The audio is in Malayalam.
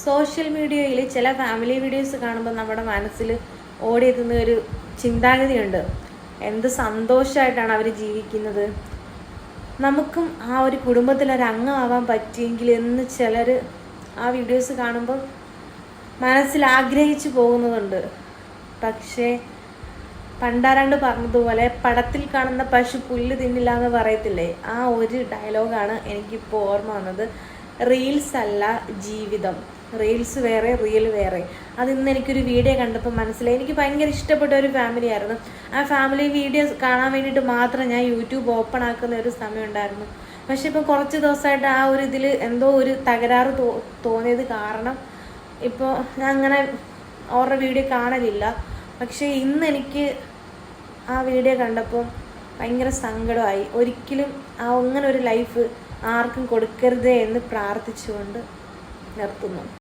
സോഷ്യൽ മീഡിയയിൽ ചില ഫാമിലി വീഡിയോസ് കാണുമ്പോൾ നമ്മുടെ മനസ്സിൽ ഓടിയെത്തുന്ന ഒരു ചിന്താഗതിയുണ്ട്. എന്ത് സന്തോഷമായിട്ടാണ് അവർ ജീവിക്കുന്നത്, നമുക്കും ആ ഒരു കുടുംബത്തിലൊരംഗമാവാൻ പറ്റിയെങ്കിൽ എന്ന് ചിലർ ആ വീഡിയോസ് കാണുമ്പോൾ മനസ്സിൽ ആഗ്രഹിച്ചു പോകുന്നതുണ്ട്. പക്ഷേ പണ്ടാരാണ്ട് പറഞ്ഞതുപോലെ പടത്തിൽ കാണുന്ന പശു പുല്ല് തിന്നില്ല എന്ന് പറയത്തില്ലേ, ആ ഒരു ഡയലോഗാണ് എനിക്കിപ്പോൾ ഓർമ്മ വന്നത്. റീൽസ് അല്ല ജീവിതം, റീൽസ് വേറെ റിയൽ വേറെ. അതിന്ന് എനിക്കൊരു വീഡിയോ കണ്ടപ്പോൾ മനസ്സിലായി. എനിക്ക് ഭയങ്കര ഇഷ്ടപ്പെട്ട ഒരു ഫാമിലി ആയിരുന്നു. ആ ഫാമിലി വീഡിയോസ് കാണാൻ വേണ്ടിയിട്ട് മാത്രം ഞാൻ യൂട്യൂബ് ഓപ്പൺ ആക്കുന്ന ഒരു സമയം ഉണ്ടായിരുന്നു. പക്ഷെ ഇപ്പോൾ കുറച്ച് ദിവസമായിട്ട് ആ ഒരു ഇതിൽ എന്തോ ഒരു തകരാറ് തോന്നിയത് കാരണം ഇപ്പോൾ ഞാൻ അങ്ങനെ അവരുടെ വീഡിയോ കാണലില്ല. പക്ഷേ ഇന്ന് എനിക്ക് ആ വീഡിയോ കണ്ടപ്പോൾ ഭയങ്കര സങ്കടമായി. ഒരിക്കലും അങ്ങനെ ഒരു ലൈഫ് ആർക്കും കൊടുക്കരുതേ എന്ന് പ്രാർത്ഥിച്ചുകൊണ്ട് നിർത്തുന്നു.